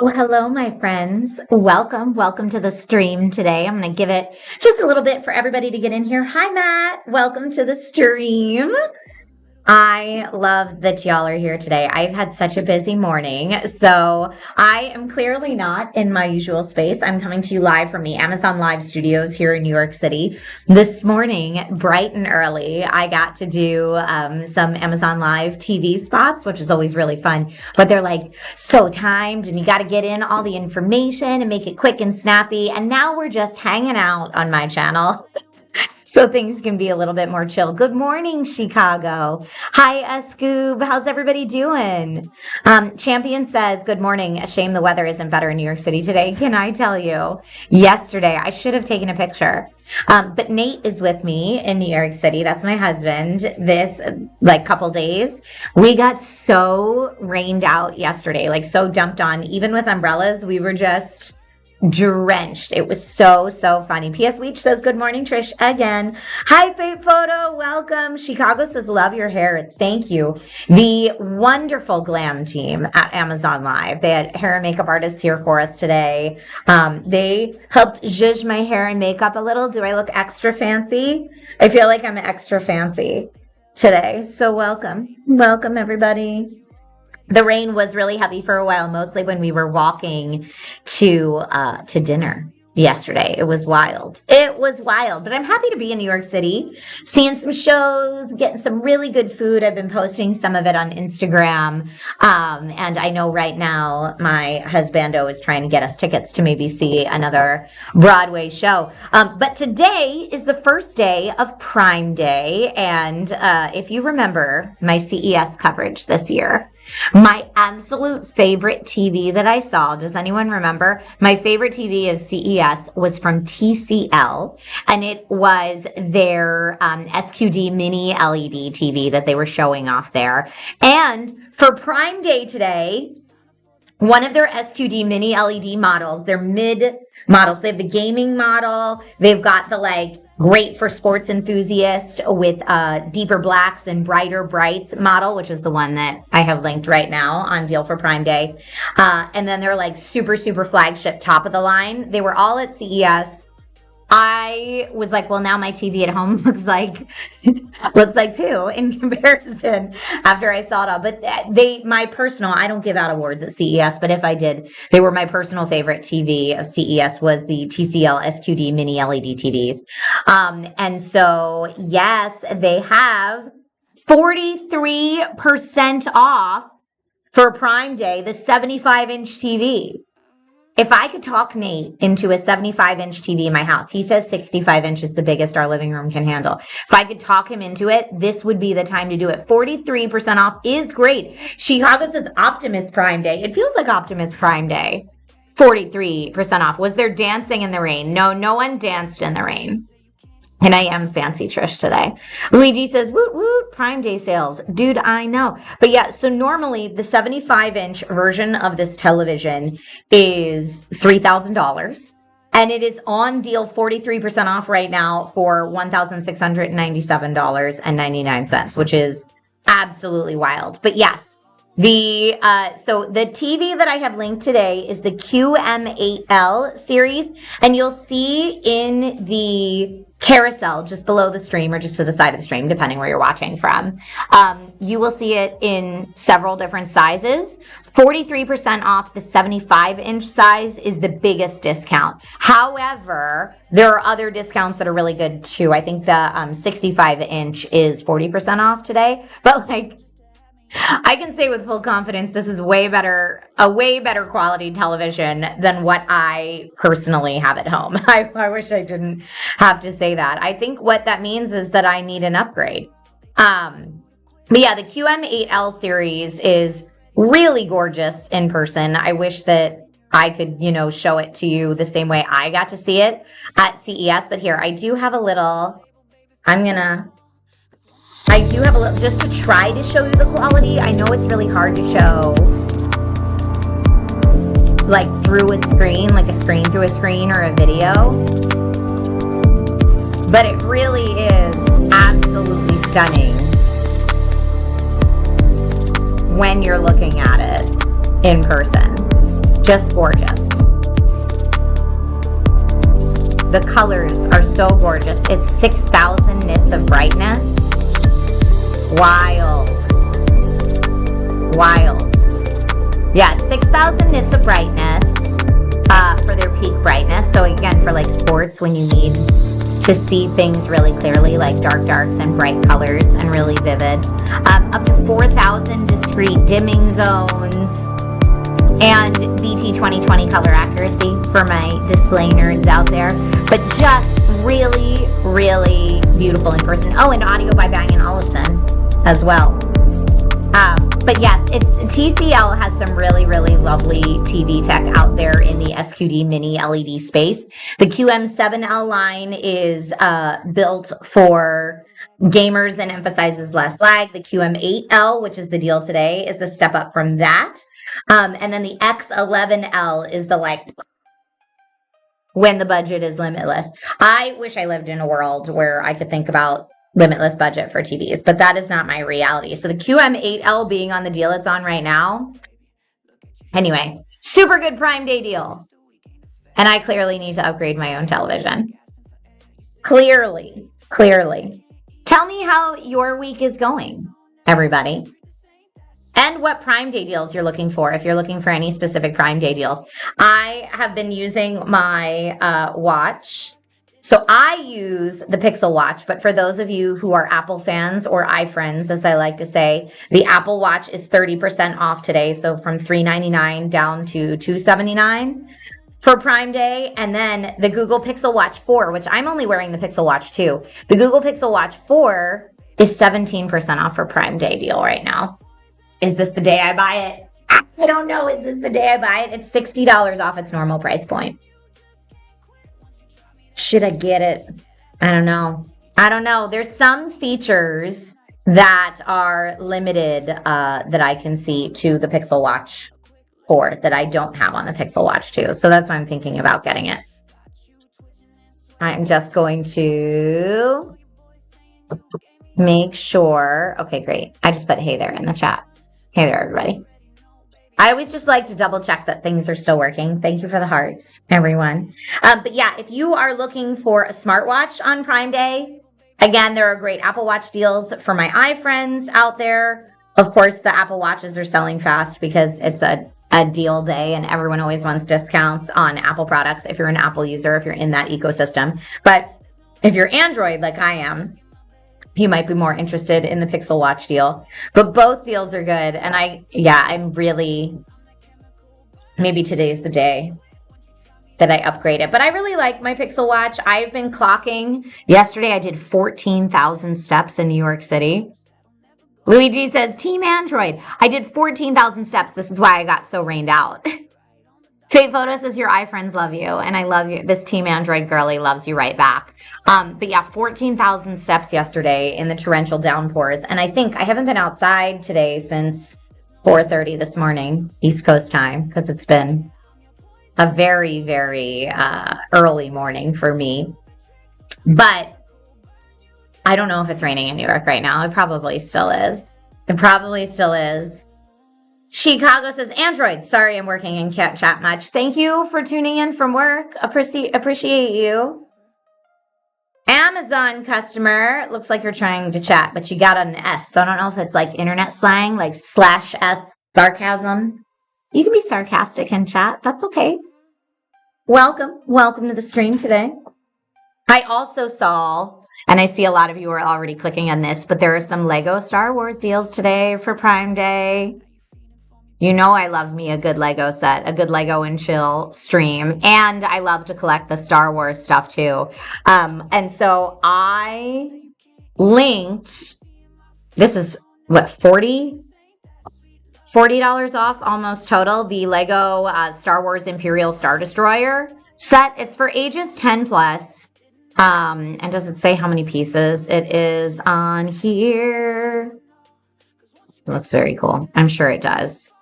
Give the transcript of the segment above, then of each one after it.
Oh, hello, my friends. Welcome to the stream today. I'm going to give it just a little bit for everybody to get in here. Hi, Matt. Welcome to the stream. I love that y'all are here today. I've had such a busy morning, so I am clearly not in my usual space. I'm coming to you live from the Amazon Live studios here in New York City. This morning, bright and early, I got to do some Amazon Live TV spots, which is always really fun, but they're like so timed and you got to get in all the information and make it quick and snappy. And now we're just hanging out on my channel. So things can be a little bit more chill. Good morning, Chicago. Hi, Scoob. How's everybody doing? Champion says, good morning. A shame the weather isn't better in New York City today. Can I tell you? Yesterday, I should have taken a picture. But Nate is with me in New York City. That's my husband. This couple days, we got so rained out yesterday, so dumped on. Even with umbrellas, we were just drenched. It was so funny. P.S. Weech says, good morning, Trish, again. Hi, Fate Photo. Welcome. Chicago says, love your hair. Thank you. The wonderful glam team at Amazon Live. They had hair and makeup artists here for us today. They helped zhuzh my hair and makeup a little. Do I look extra fancy? I feel like I'm extra fancy today. So welcome. Welcome, everybody. The rain was really heavy for a while, mostly when we were walking to dinner yesterday. It was wild. But I'm happy to be in New York City, seeing some shows, getting some really good food. I've been posting some of it on Instagram. And I know right now my husbando is trying to get us tickets to maybe see another Broadway show. But today is the first day of Prime Day. And if you remember my CES coverage this year, my absolute favorite TV that I saw, does anyone remember? My favorite TV of CES was from TCL, and it was their SQD-Mini-LED TV that they were showing off there. And for Prime Day today, one of their SQD-Mini-LED models, their mid models, they have the gaming model, they've got the great for sports enthusiasts with deeper blacks and brighter brights model, which is the one that I have linked right now on Deal for Prime Day. And then they're super flagship top of the line. They were all at CES. I was like, well, now my TV at home looks like poo in comparison after I saw it all. But I don't give out awards at CES, but if I did, they were my personal favorite TV of CES was the TCL SQD Mini-LED TVs. And so, yes, they have 43% off for Prime Day, the 75-inch TV. If I could talk Nate into a 75-inch TV in my house, he says 65-inch is the biggest our living room can handle. If I could talk him into it, this would be the time to do it. 43% off is great. Chicago says Optimus Prime Day. It feels like Optimus Prime Day. 43% off. Was there dancing in the rain? No one danced in the rain. And I am fancy Trish today. Luigi says, woot woot, Prime Day sales. Dude, I know. But yeah, so normally the 75-inch version of this television is $3,000. And it is on deal 43% off right now for $1,697.99, which is absolutely wild. But yes, so the TV that I have linked today is the QM8L series. And you'll see in the carousel just below the stream or just to the side of the stream, depending where you're watching from. You will see it in several different sizes. 43% off the 75-inch size is the biggest discount. However, there are other discounts that are really good too. I think the 65-inch is 40% off today. But I can say with full confidence, this is a way better quality television than what I personally have at home. I wish I didn't have to say that. I think what that means is that I need an upgrade. But yeah, the QM8L series is really gorgeous in person. I wish that I could, show it to you the same way I got to see it at CES. But here, I do have a little, just to try to show you the quality. I know it's really hard to show through a screen, a screen through a screen or a video. But it really is absolutely stunning when you're looking at it in person. just gorgeous. The colors are so gorgeous. It's 6,000 nits of brightness. Wild. Wild. Yeah, 6,000 nits of brightness for their peak brightness. So again, for like sports, when you need to see things really clearly, like darks and bright colors and really vivid. Up to 4,000 discrete dimming zones and BT 2020 color accuracy for my display nerds out there. But just really, really beautiful in person. Oh, and audio by Bang & Olufsen as well. But yes, TCL has some really, really lovely TV tech out there in the SQD-Mini-LED space. The QM7L line is built for gamers and emphasizes less lag. The QM8L, which is the deal today, is the step up from that. And then the X11L is the like when the budget is limitless. I wish I lived in a world where I could think about limitless budget for TVs, but that is not my reality. So the QM8L being on the deal it's on right now. Anyway, super good Prime Day deal. And I clearly need to upgrade my own television. Clearly. Tell me how your week is going, everybody. And what Prime Day deals you're looking for, if you're looking for any specific Prime Day deals. I have been using my watch. So I use the Pixel Watch, but for those of you who are Apple fans or iFriends, as I like to say, the Apple Watch is 30% off today. So from $399 down to $279 for Prime Day. And then the Google Pixel Watch 4, which I'm only wearing the Pixel Watch 2. The Google Pixel Watch 4 is 17% off for Prime Day deal right now. Is this the day I buy it? I don't know. Is this the day I buy it? It's $60 off its normal price point. Should I get it? I don't know. There's some features that are limited that I can see to the Pixel Watch 4 that I don't have on the Pixel Watch 2. So that's why I'm thinking about getting it. I'm just going to make sure. Okay, great. I just put hey there in the chat. Hey there, everybody. I always just like to double check that things are still working. Thank you for the hearts, everyone. But yeah, if you are looking for a smartwatch on Prime Day, again, there are great Apple Watch deals for my iFriends out there. Of course, the Apple Watches are selling fast because it's a deal day and everyone always wants discounts on Apple products if you're an Apple user, if you're in that ecosystem. But if you're Android like I am, you might be more interested in the Pixel Watch deal. But both deals are good. And I'm really, maybe today's the day that I upgrade it. But I really like my Pixel Watch. I've been clocking. Yesterday I did 14,000 steps in New York City. Luigi says, Team Android. I did 14,000 steps. This is why I got so rained out. Fate Photo says, your iFriends love you. And I love you. This Team Android girly loves you right back. But yeah, 14,000 steps yesterday in the torrential downpours. And I think I haven't been outside today since 4:30 this morning, East Coast time, because it's been a very, very early morning for me. But I don't know if it's raining in New York right now. It probably still is. Chicago says, Android. Sorry, I'm working and can't chat much. Thank you for tuning in from work. Appreciate you. Amazon customer. Looks like you're trying to chat, but you got an S. So I don't know if it's like internet slang, like /S sarcasm. You can be sarcastic in chat. That's okay. Welcome to the stream today. I also saw, and I see a lot of you are already clicking on this, but there are some Lego Star Wars deals today for Prime Day. You know I love me a good Lego set, a good Lego and chill stream. And I love to collect the Star Wars stuff too. And so I linked, this is what, $40 off almost total, the Lego Star Wars Imperial Star Destroyer set. It's for ages 10 plus. And does it say how many pieces it is on here? It looks very cool. I'm sure it does.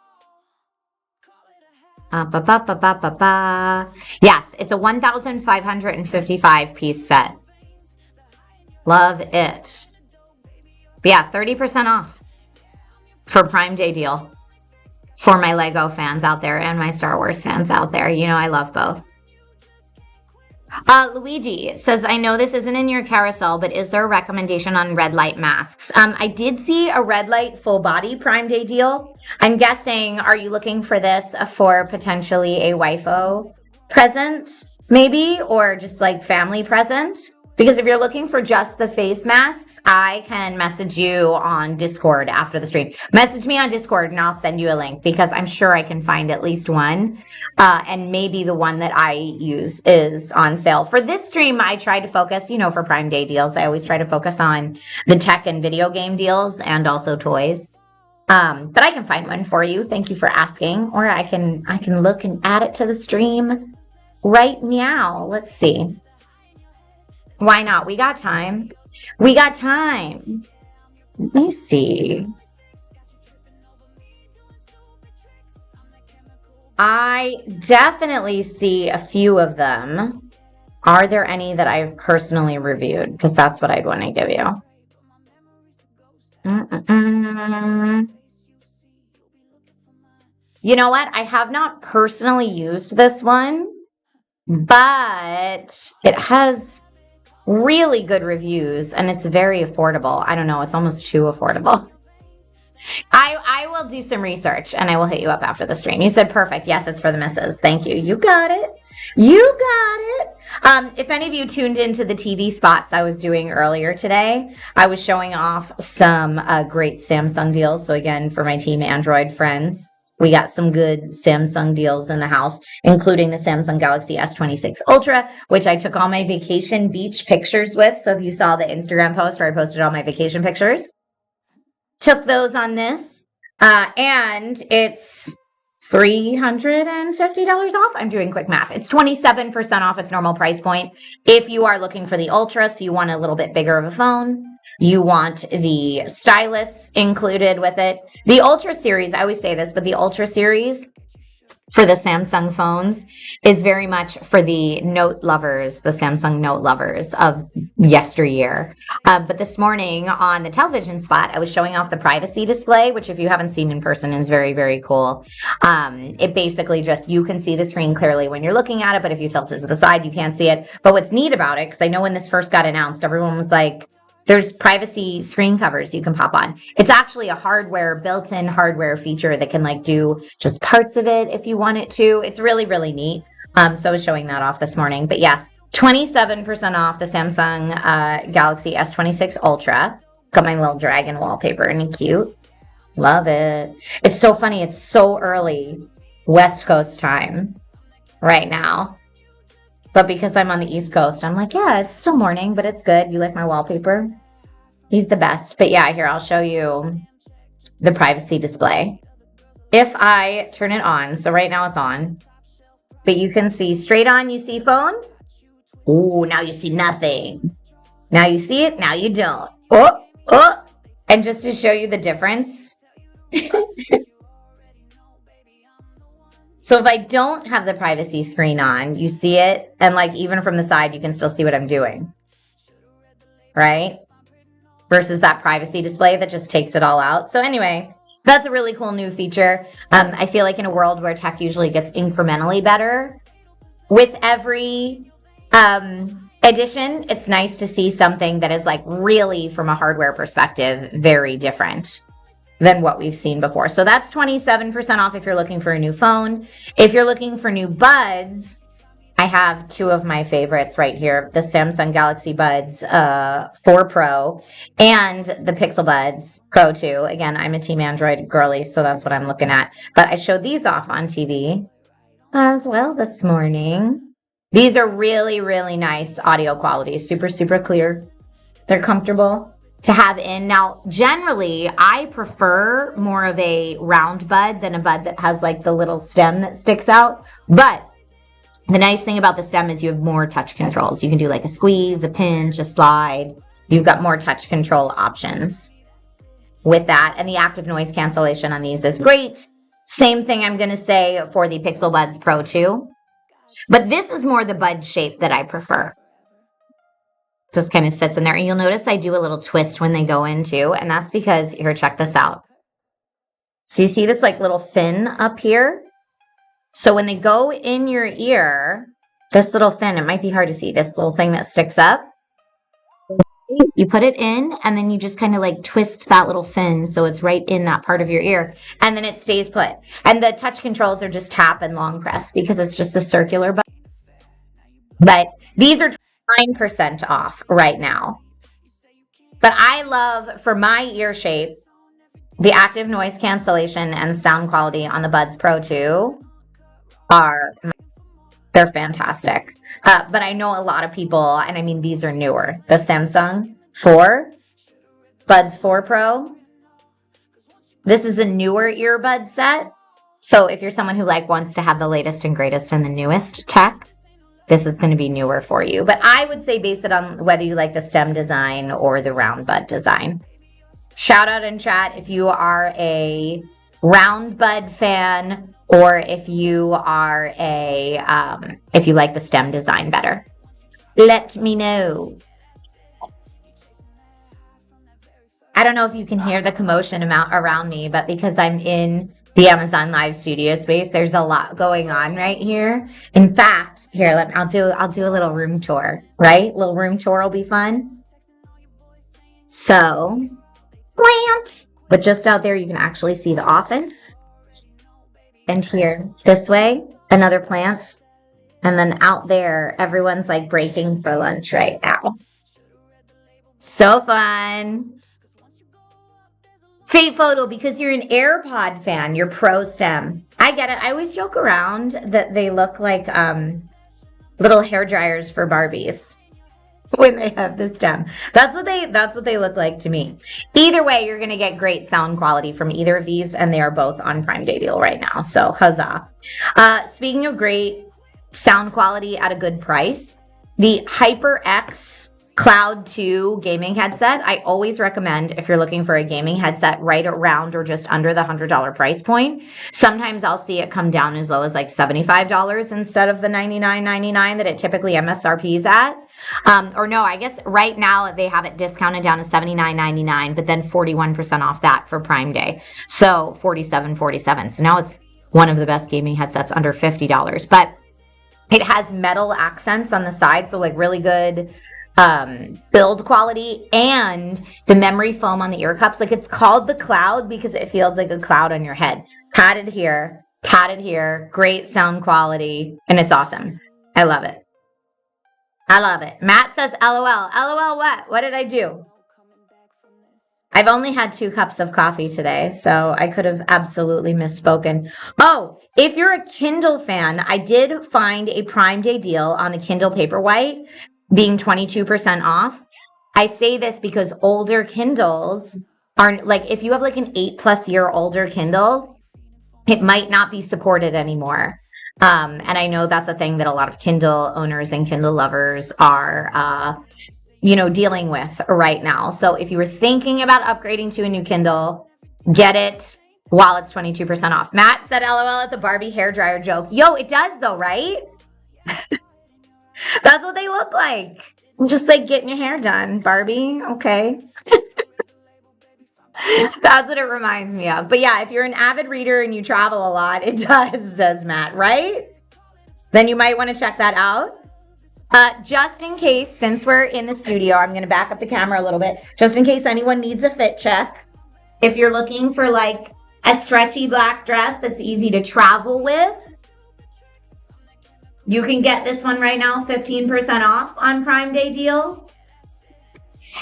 Yes, it's a 1,555 piece set. Love it. But yeah, 30% off for Prime Day deal. for my Lego fans out there and my Star Wars fans out there. You know, I love both. Luigi says, I know this isn't in your carousel, but is there a recommendation on red light masks? I did see a red light full body Prime Day deal. I'm guessing, are you looking for this for potentially a waifu present, maybe, or just like family present? Because if you're looking for just the face masks, I can message you on Discord after the stream. Message me on Discord and I'll send you a link because I'm sure I can find at least one. And maybe the one that I use is on sale. For this stream, I try to focus, you know, for Prime Day deals, I always try to focus on the tech and video game deals and also toys. But I can find one for you. Thank you for asking. Or I can look and add it to the stream right now. Let's see. Why not? We got time. We got time. Let me see. I definitely see a few of them. Are there any that I've personally reviewed? Because that's what I'd want to give you. You know what? I have not personally used this one, but it has really good reviews and it's very affordable. I don't know, it's almost too affordable. I will do some research and I will hit you up after the stream. You said perfect. Yes, it's for the missus. Thank you. You got it. You got it. If any of you tuned into the TV spots I was doing earlier today, I was showing off some great Samsung deals. So again, for my Team Android friends, we got some good Samsung deals in the house, including the Samsung Galaxy S26 Ultra, which I took all my vacation beach pictures with. So if you saw the Instagram post where I posted all my vacation pictures, took those on this, and it's $350 off. I'm doing quick math. It's 27% off its normal price point. If you are looking for the Ultra, so you want a little bit bigger of a phone, you want the stylus included with it. The Ultra series, I always say this, but the Ultra series for the Samsung phones is very much for the Note lovers, the Samsung Note lovers of yesteryear. But this morning on the television spot, I was showing off the privacy display, which if you haven't seen in person is very, very cool. It basically just, you can see the screen clearly when you're looking at it, but if you tilt it to the side, you can't see it. But what's neat about it, because I know when this first got announced, everyone was like, there's privacy screen covers you can pop on. It's actually a built-in hardware feature that can like do just parts of it if you want it to. It's really, really neat. So I was showing that off this morning. But yes, 27% off the Samsung Galaxy S26 Ultra. Got my little dragon wallpaper and cute. Love it. It's so funny. It's so early West Coast time right now. But because I'm on the East Coast, I'm like, yeah, it's still morning, but it's good. You like my wallpaper? He's the best. But yeah, here, I'll show you the privacy display. If I turn it on, so right now it's on, but you can see straight on, you see phone. Ooh, now you see nothing. Now you see it, now you don't. Oh. And just to show you the difference. So if I don't have the privacy screen on, you see it, and like even from the side, you can still see what I'm doing, right? Versus that privacy display that just takes it all out. So anyway, that's a really cool new feature. I feel like in a world where tech usually gets incrementally better, with every edition, it's nice to see something that is like really, from a hardware perspective, very different than what we've seen before. So that's 27% off if you're looking for a new phone. If you're looking for new buds, I have two of my favorites right here, the Samsung Galaxy Buds 4 Pro and the Pixel Buds Pro 2. Again, I'm a Team Android girly, so that's what I'm looking at. But I showed these off on TV as well this morning. These are really, really nice audio quality, super, super clear. They're comfortable to have in. Now, generally, I prefer more of a round bud than a bud that has like the little stem that sticks out. But the nice thing about the stem is you have more touch controls. You can do like a squeeze, a pinch, a slide. You've got more touch control options with that. And the active noise cancellation on these is great. Same thing I'm going to say for the Pixel Buds Pro 2. But this is more the bud shape that I prefer. Just kind of sits in there. And you'll notice I do a little twist when they go in too. And that's because, here, check this out. So you see this like little fin up here? So when they go in your ear, this little fin, it might be hard to see, this little thing that sticks up. You put it in and then you just kind of like twist that little fin so it's right in that part of your ear and then it stays put. And the touch controls are just tap and long press because it's just a circular button. But these are 9% off right now. But I love, for my ear shape, the active noise cancellation and sound quality on the Buds Pro 2 they're fantastic. But I know a lot of people, and I mean, these are newer. The Samsung 4, Buds 4 Pro. This is a newer earbud set. So if you're someone who like wants to have the latest and greatest and the newest tech, this is going to be newer for you. But I would say base it on whether you like the stem design or the round bud design. Shout out in chat if you are a round bud fan or if you are if you like the stem design better. Let me know. I don't know if you can hear the commotion around me, but because I'm in the Amazon Live studio space, there's a lot going on right here. In fact, here, I'll do a little room tour, right? A little room tour will be fun. So, plant! But just out there, you can actually see the office. And here, this way, another plant. And then out there, everyone's like breaking for lunch right now. So fun. Fate photo, because you're an AirPod fan, you're pro stem. I get it. I always joke around that they look like little hair dryers for Barbies when they have the stem. That's what they look like to me. Either way, you're going to get great sound quality from either of these, and they are both on Prime Day deal right now. So huzzah. Speaking of great sound quality at a good price, the HyperX Cloud 2 gaming headset, I always recommend if you're looking for a gaming headset right around or just under the $100 price point. Sometimes I'll see it come down as low as like $75 instead of the $99.99 that it typically MSRPs at. Or no, I guess right now they have it discounted down to $79.99, but then 41% off that for Prime Day. So $47.47. So now it's one of the best gaming headsets under $50. But it has metal accents on the side, so like really good build quality, and the memory foam on the ear cups. Like, it's called the Cloud because it feels like a cloud on your head. Padded here, great sound quality, and it's awesome. I love it. I love it. Matt says, LOL. LOL what? What did I do? I've only had 2 cups of coffee today, so I could have absolutely misspoken. Oh, if you're a Kindle fan, I did find a Prime Day deal on the Kindle Paperwhite, being 22% off. I say this because older Kindles are like, if you have like an 8+ year older Kindle, it might not be supported anymore. And I know that's a thing that a lot of Kindle owners and Kindle lovers are, dealing with right now. So if you were thinking about upgrading to a new Kindle, get it while it's 22% off. Matt said LOL at the Barbie hairdryer joke. Yo, it does though, right? That's what they look like. Just like getting your hair done, Barbie. Okay. That's what it reminds me of. But yeah, if you're an avid reader and you travel a lot, it does, says Matt, right? Then you might want to check that out. Just in case, since we're in the studio, I'm going to back up the camera a little bit. Just in case anyone needs a fit check. If you're looking for like a stretchy black dress that's easy to travel with, you can get this one right now, 15% off on Prime Day deal.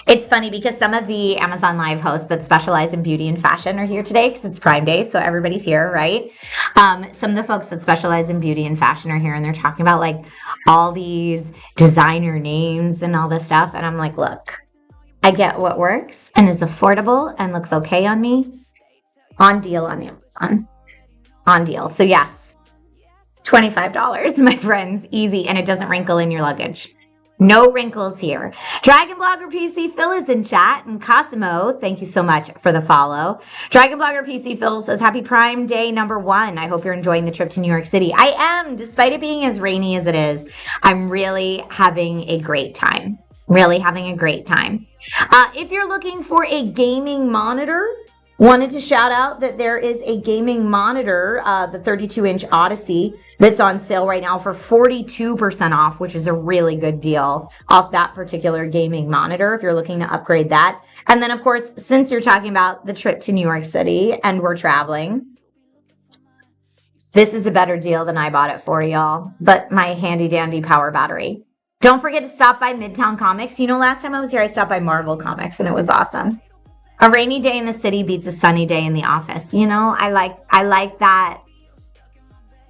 It's funny because some of the Amazon Live hosts that specialize in beauty and fashion are here today because it's Prime Day, so everybody's here, right? Some of the folks that specialize in beauty and fashion are here, and they're talking about like all these designer names and all this stuff. And I'm like, look, I get what works and is affordable and looks okay on me. On deal on Amazon. On deal. So yes. $25, my friends, easy, and it doesn't wrinkle in your luggage. No wrinkles here. Dragon Blogger PC Phil is in chat, and Cosimo, thank you so much for the follow. Dragon Blogger PC Phil says, happy Prime Day #1. I hope you're enjoying the trip to New York City. I am, despite it being as rainy as it is. I'm really having a great time. Really having a great time. If you're looking for a gaming monitor, Wanted to shout out that there is a gaming monitor, the 32-inch Odyssey, that's on sale right now for 42% off, which is a really good deal off that particular gaming monitor if you're looking to upgrade that. And then, of course, since you're talking about the trip to New York City and we're traveling, this is a better deal than I bought it for, y'all. But my handy-dandy power battery. Don't forget to stop by Midtown Comics. You know, last time I was here, I stopped by Marvel Comics, and it was awesome. A rainy day in the city beats a sunny day in the office. You know, I like that.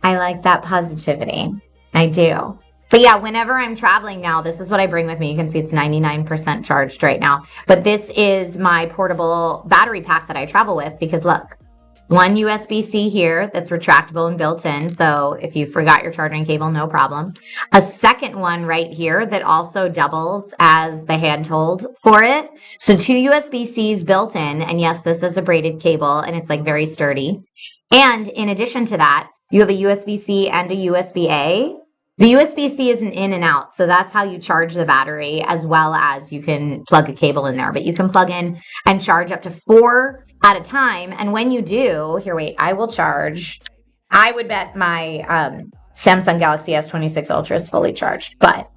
I like that positivity. I do. But yeah, whenever I'm traveling now, this is what I bring with me. You can see it's 99% charged right now. But this is my portable battery pack that I travel with because look, one USB-C here that's retractable and built in. So if you forgot your charging cable, no problem. A second one right here that also doubles as the handhold for it. So two USB-Cs built in. And yes, this is a braided cable and it's like very sturdy. And in addition to that, you have a USB-C and a USB-A. The USB-C is an in and out. So that's how you charge the battery as well as you can plug a cable in there. But you can plug in and charge up to 4 at a time. And when you do, here, wait, I will charge. I would bet my Samsung Galaxy S26 Ultra is fully charged, but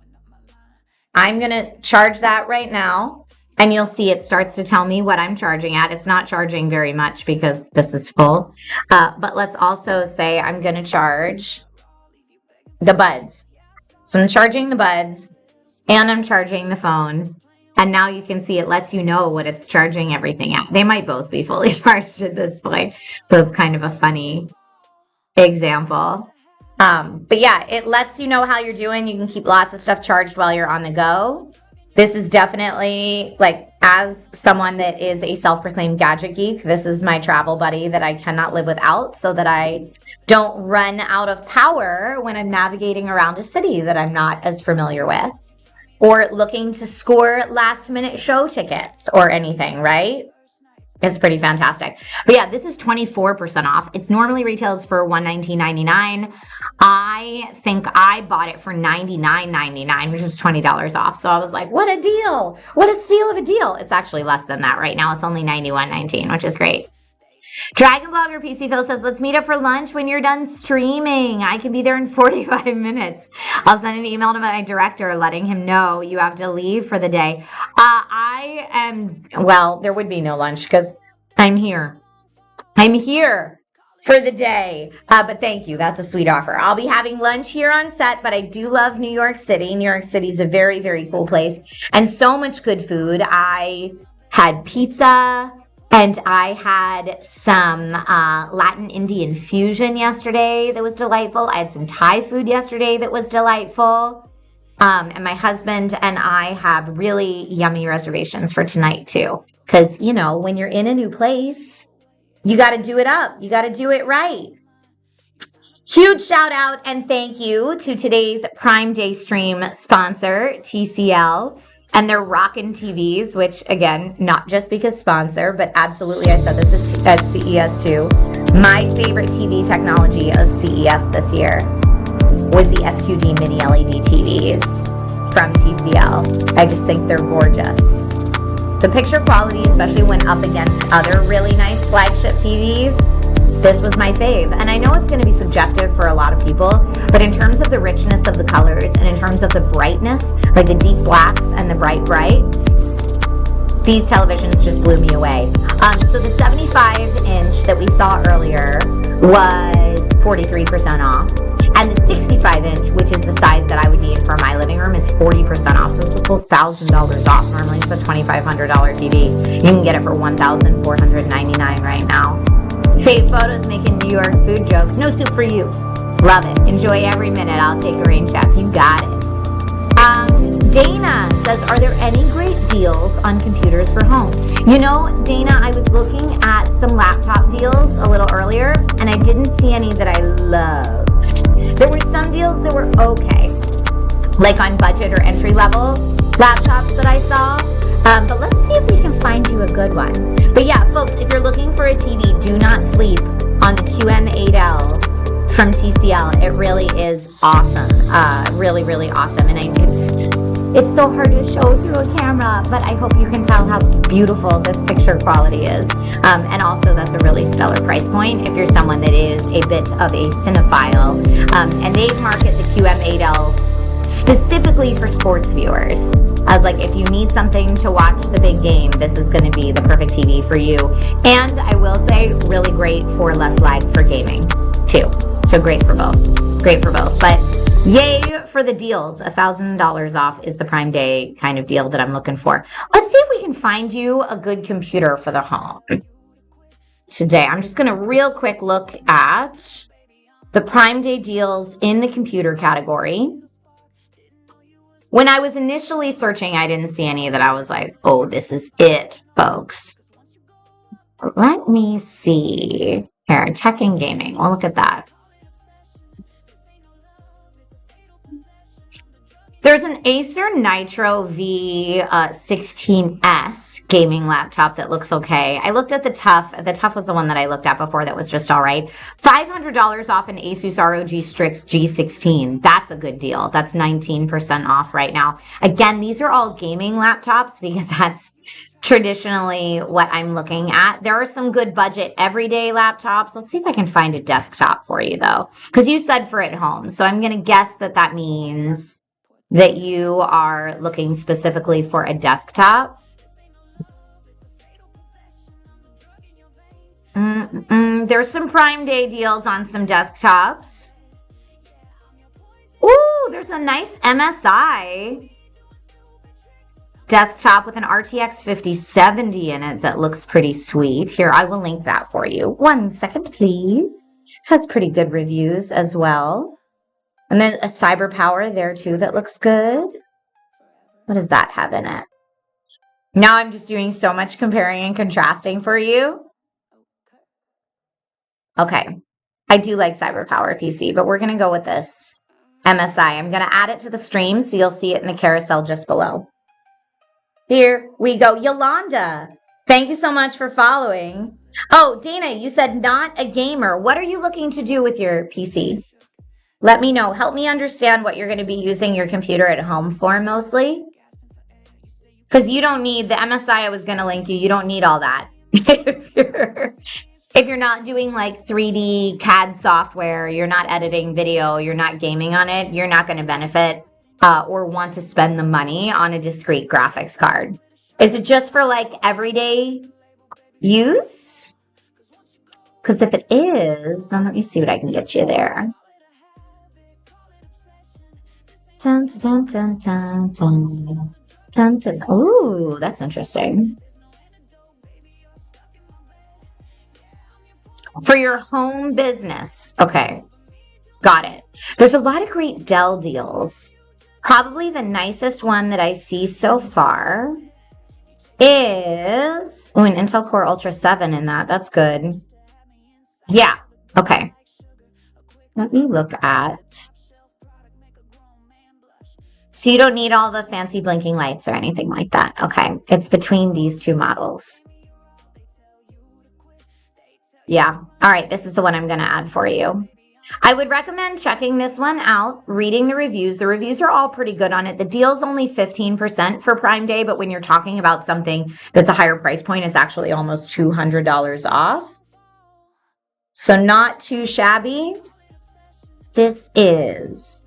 I'm going to charge that right now. And you'll see it starts to tell me what I'm charging at. It's not charging very much because this is full. But let's also say I'm going to charge the buds. So I'm charging the buds and I'm charging the phone. And now you can see it lets you know what it's charging everything at. They might both be fully charged at this point. So it's kind of a funny example. But yeah, it lets you know how you're doing. You can keep lots of stuff charged while you're on the go. This is definitely, like, as someone that is a self-proclaimed gadget geek, this is my travel buddy that I cannot live without so that I don't run out of power when I'm navigating around a city that I'm not as familiar with or looking to score last-minute show tickets or anything, right? It's pretty fantastic. But yeah, this is 24% off. It's normally retails for $119.99. I think I bought it for $99.99, which is $20 off. So I was like, what a deal. What a steal of a deal. It's actually less than that right now. It's only $91.19, which is great. Dragon Blogger PC Phil says, let's meet up for lunch when you're done streaming. I can be there in 45 minutes. I'll send an email to my director letting him know you have to leave for the day. Well, there would be no lunch because I'm here. I'm here for the day. But thank you. That's a sweet offer. I'll be having lunch here on set, but I do love New York City. New York City is a very, very cool place and so much good food. I had pizza. And I had some Latin Indian fusion yesterday that was delightful. I had some Thai food yesterday that was delightful. And my husband and I have really yummy reservations for tonight too. Because, you know, when you're in a new place, you got to do it up. You got to do it right. Huge shout out and thank you to today's Prime Day stream sponsor, TCL. And they're rockin' TVs, which, again, not just because sponsor, but absolutely, I said this at CES too. My favorite TV technology of CES this year was the SQD-Mini-LED TVs from TCL. I just think they're gorgeous. The picture quality, especially when up against other really nice flagship TVs, this was my fave. And I know it's going to be subjective for a lot of people, but in terms of the richness of the colors and in terms of the brightness, like the deep blacks and the bright brights, these televisions just blew me away. So the 75-inch that we saw earlier was 43% off. And the 65-inch, which is the size that I would need for my living room, is 40% off. So it's a full $1,000 off. Normally it's a $2,500 TV. You can get it for $1,499 right now. Fave photos making New York food jokes. No soup for you. Love it. Enjoy every minute. I'll take a rain check. You got it. Dana says, are there any great deals on computers for home? You know, Dana, I was looking at some laptop deals a little earlier, and I didn't see any that I loved. There were some deals that were okay, like on budget or entry-level laptops that I saw. But let's see if we can find you a good one. But yeah, folks, if you're looking for a TV, do not sleep on the QM8L from TCL. It really is awesome. Really, really awesome. And It's so hard to show through a camera, but I hope you can tell how beautiful this picture quality is. And also that's a really stellar price point if you're someone that is a bit of a cinephile. And they market the QM8L specifically for sports viewers. As like, if you need something to watch the big game, this is going to be the perfect TV for you. And I will say, really great for less lag for gaming too. So great for both. Great for both. But yay for the deals. $1,000 off is the Prime Day kind of deal that I'm looking for. Let's see if we can find you a good computer for the home today. I'm just going to real quick look at the Prime Day deals in the computer category. When I was initially searching, I didn't see any that I was like, oh, this is it, folks. Let me see. Here, tech and gaming. We'll look at that. There's an Acer Nitro V16S gaming laptop that looks okay. I looked at the Tough. The Tough was the one that I looked at before that was just all right. $500 off an Asus ROG Strix G16. That's a good deal. That's 19% off right now. Again, these are all gaming laptops because that's traditionally what I'm looking at. There are some good budget everyday laptops. Let's see if I can find a desktop for you though, because you said for at home. So I'm going to guess that that means that you are looking specifically for a desktop. There's some Prime Day deals on some desktops. Ooh, there's a nice MSI desktop with an RTX 5070 in it that looks pretty sweet. Here, I will link that for you. 1 second, please. Has pretty good reviews as well. And there's a CyberPower there too that looks good. What does that have in it? Now I'm just doing so much comparing and contrasting for you. Okay. I do like CyberPower PC, but we're going to go with this MSI. I'm going to add it to the stream so you'll see it in the carousel just below. Here we go. Yolanda, thank you so much for following. Oh, Dana, you said not a gamer. What are you looking to do with your PC? Let me know. Help me understand what you're going to be using your computer at home for mostly. Because you don't need the MSI I was going to link you. You don't need all that. If you're not doing like 3D CAD software, you're not editing video, you're not gaming on it, you're not going to benefit or want to spend the money on a discrete graphics card. Is it just for like everyday use? Because if it is, then let me see what I can get you there. Dun, dun, dun, dun, dun, dun, dun. Ooh, that's interesting. For your home business. Okay, got it. There's a lot of great Dell deals. Probably the nicest one that I see so far is an Intel Core Ultra 7 in that. That's good. Yeah, okay. Let me look at... So you don't need all the fancy blinking lights or anything like that. Okay, it's between these two models. Yeah, all right, this is the one I'm going to add for you. I would recommend checking this one out, reading the reviews. The reviews are all pretty good on it. The deal's only 15% for Prime Day, but when you're talking about something that's a higher price point, it's actually almost $200 off. So not too shabby. This is...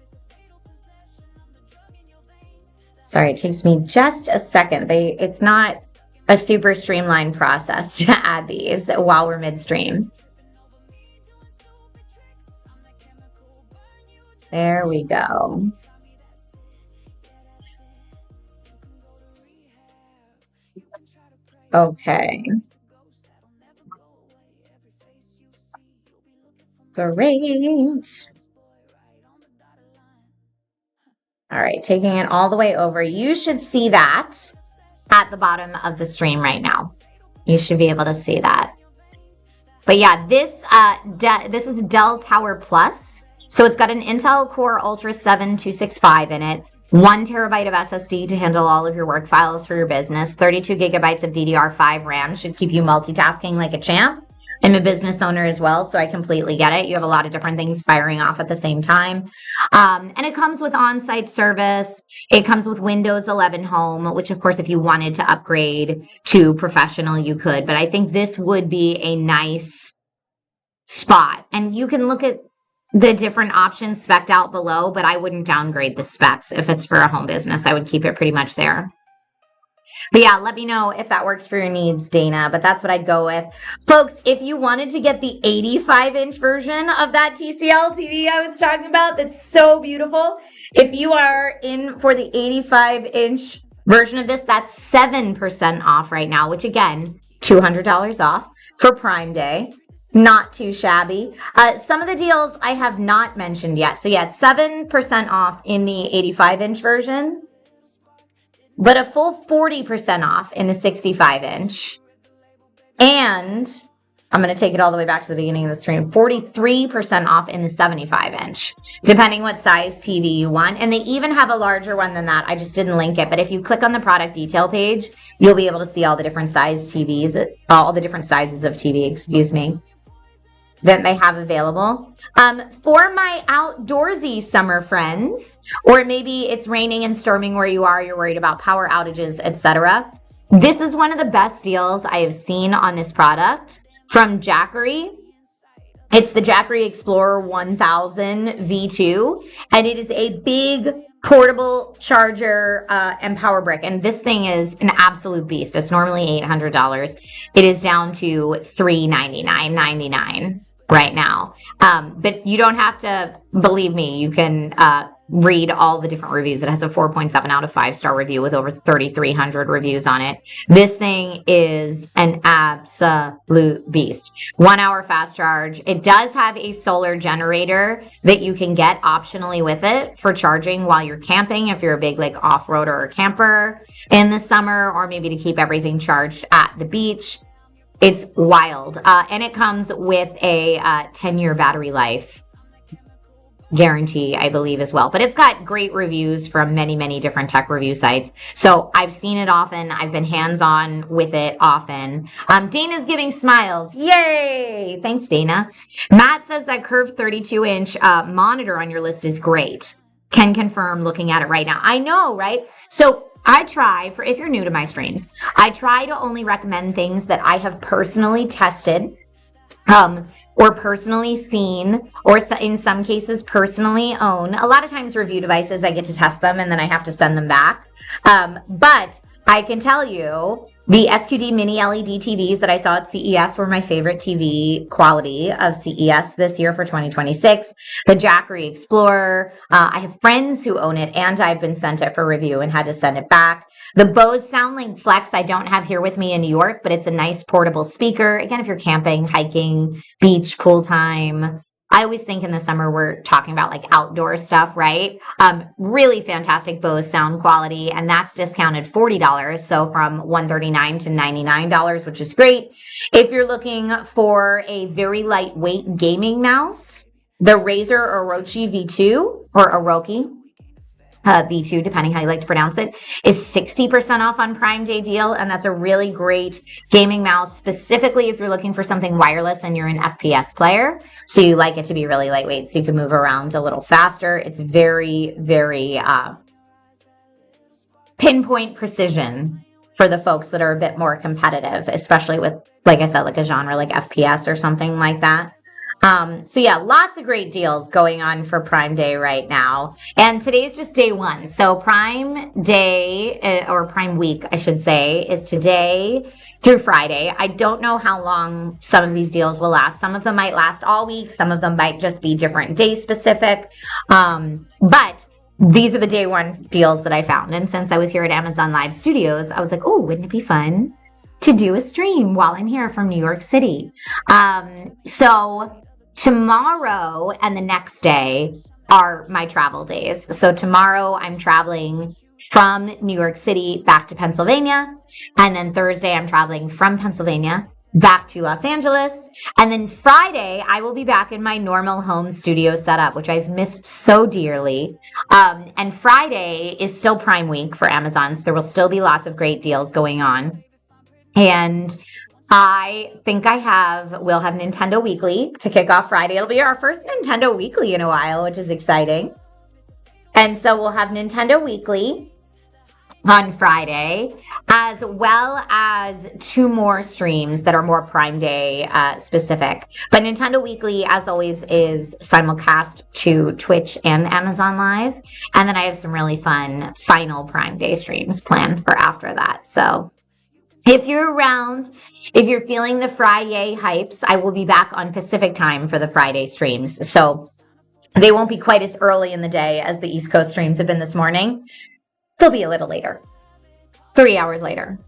Sorry, it takes me just a second. It's not a super streamlined process to add these while we're midstream. There we go. Okay. Great. All right, taking it all the way over. You should see that at the bottom of the stream right now. You should be able to see that. But yeah, this is Dell Tower Plus. So it's got an Intel Core Ultra 7 265 in it, 1 terabyte of SSD to handle all of your work files for your business, 32 gigabytes of DDR5 RAM should keep you multitasking like a champ. I'm a business owner as well, so I completely get it. You have a lot of different things firing off at the same time. And it comes with on-site service. It comes with Windows 11 Home, which of course, if you wanted to upgrade to professional, you could. But I think this would be a nice spot. And you can look at the different options spec'd out below, but I wouldn't downgrade the specs if it's for a home business. I would keep it pretty much there. But yeah, let me know if that works for your needs, Dana, but that's what I'd go with. Folks, if you wanted to get the 85-inch version of that TCL TV I was talking about, that's so beautiful. If you are in for the 85-inch version of this, that's 7% off right now, which again, $200 off for Prime Day. Not too shabby. Some of the deals I have not mentioned yet. So yeah, 7% off in the 85-inch version, but a full 40% off in the 65-inch. And I'm going to take it all the way back to the beginning of the stream. 43% off in the 75-inch, depending what size TV you want. And they even have a larger one than that. I just didn't link it. But if you click on the product detail page, you'll be able to see all the different size TVs, all the different sizes of TV, excuse me, that they have available. For my outdoorsy summer friends, or maybe it's raining and storming where you are, you're worried about power outages, etc. This is one of the best deals I have seen on this product from Jackery. It's the Jackery Explorer 1000 V2, and it is a big portable charger and power brick. And this thing is an absolute beast. It's normally $800. It is down to $399.99 right now. But you don't have to believe me. You can read all the different reviews. It has a 4.7 out of 5-star review with over 3,300 reviews on it. This thing is an absolute beast. 1 hour fast charge. It does have a solar generator that you can get optionally with it for charging while you're camping, if you're a big like off-roader or camper in the summer, or maybe to keep everything charged at the beach. It's wild. And it comes with a 10-year battery life guarantee, I believe, as well. But it's got great reviews from many, many different tech review sites. So I've seen it often. I've been hands-on with it often. Dana's giving smiles. Yay! Thanks, Dana. Matt says that curved 32-inch monitor on your list is great. Can confirm looking at it right now. I know, right? So I try, for if you're new to my streams, I try to only recommend things that I have personally tested, or personally seen, or in some cases personally own. A lot of times review devices, I get to test them and then I have to send them back. But I can tell you the SQD-Mini-LED TVs that I saw at CES were my favorite TV quality of CES this year for 2026. The Jackery Explorer, I have friends who own it and I've been sent it for review and had to send it back. The Bose SoundLink Flex I don't have here with me in New York, but it's a nice portable speaker. Again, if you're camping, hiking, beach, pool time. I always think in the summer we're talking about like outdoor stuff, right? Really fantastic Bose sound quality, and that's discounted $40. So from $139 to $99, which is great. If you're looking for a very lightweight gaming mouse, the Razer Orochi V2 or Orochi V2, depending how you like to pronounce it, is 60% off on Prime Day deal. And that's a really great gaming mouse, specifically if you're looking for something wireless and you're an FPS player. So you like it to be really lightweight so you can move around a little faster. It's very, very pinpoint precision for the folks that are a bit more competitive, especially with, like I said, like a genre like FPS or something like that. So yeah, lots of great deals going on for Prime Day right now. And today's just day one. So Prime Day, or Prime Week, I should say, is today through Friday. I don't know how long some of these deals will last. Some of them might last all week. Some of them might just be different day specific. But these are the day one deals that I found. And since I was here at Amazon Live Studios, I was like, oh, wouldn't it be fun to do a stream while I'm here from New York City? So tomorrow and the next day are my travel days. So tomorrow I'm traveling from New York City back to Pennsylvania. And then Thursday I'm traveling from Pennsylvania back to Los Angeles. And then Friday I will be back in my normal home studio setup, which I've missed so dearly. And Friday is still Prime Week for Amazon. So there will still be lots of great deals going on. And I think we'll have Nintendo Weekly to kick off Friday. It'll be our first Nintendo Weekly in a while, which is exciting. And so we'll have Nintendo Weekly on Friday, as well as 2 more streams that are more Prime Day specific. But Nintendo Weekly, as always, is simulcast to Twitch and Amazon Live. And then I have some really fun final Prime Day streams planned for after that. So if you're around, if you're feeling the Friday hypes, I will be back on Pacific time for the Friday streams. So they won't be quite as early in the day as the East Coast streams have been this morning. They'll be a little later, 3 hours later,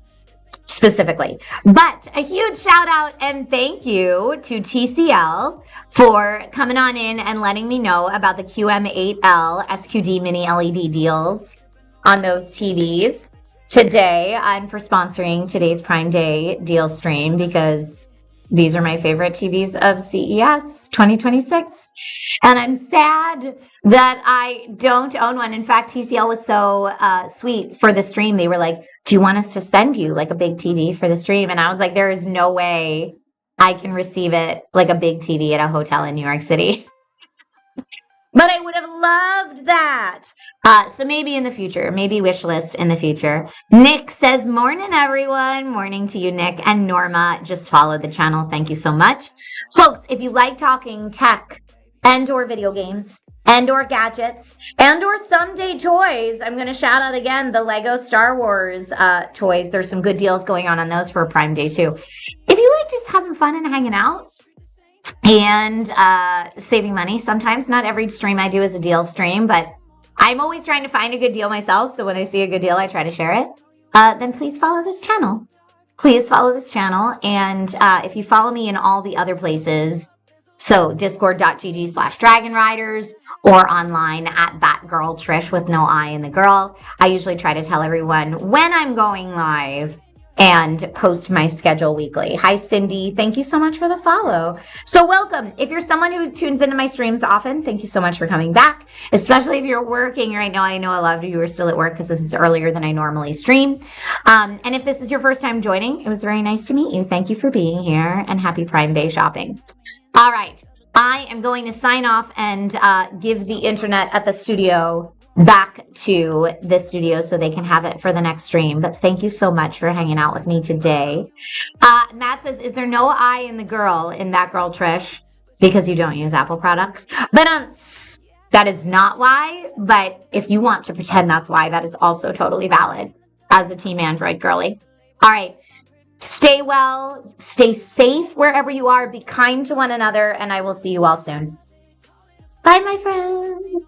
specifically. But a huge shout out and thank you to TCL for coming on in and letting me know about the QM8L SQD-Mini-LED deals on those TVs today, and for sponsoring today's Prime Day deal stream, because these are my favorite TVs of CES 2026. And I'm sad that I don't own one. In fact, TCL was so sweet for the stream. They were like, do you want us to send you like a big TV for the stream? And I was like, there is no way I can receive it like a big TV at a hotel in New York City. But I would have loved that. So maybe in the future, maybe wish list in the future. Nick says, morning, everyone. Morning to you, Nick. And Norma just followed the channel. Thank you so much. Folks, if you like talking tech and or video games and or gadgets and or someday toys, I'm going to shout out again the Lego Star Wars toys. There's some good deals going on those for Prime Day too. If you like just having fun and hanging out, and saving money. Sometimes not every stream I do is a deal stream, but I'm always trying to find a good deal myself. So when I see a good deal, I try to share it. Then please follow this channel. Please follow this channel. And if you follow me in all the other places, so discord.gg/Dragon Riders or online at that girl Trish with no I in the girl, I usually try to tell everyone when I'm going live and post my schedule weekly. Hi, Cindy. Thank you so much for the follow. So welcome. If you're someone who tunes into my streams often, thank you so much for coming back, especially if you're working right now. I know a lot of you are still at work because this is earlier than I normally stream. And if this is your first time joining, it was very nice to meet you. Thank you for being here and happy Prime Day shopping. All right. I am going to sign off and give the internet at the studio back to the studio so they can have it for the next stream. But thank you so much for hanging out with me today. Matt says, is there no I in the girl in that girl Trish? Because you don't use Apple products. But that is not why. But if you want to pretend that's why, that is also totally valid as a Team Android girly. All right. Stay well. Stay safe wherever you are. Be kind to one another. And I will see you all soon. Bye, my friends.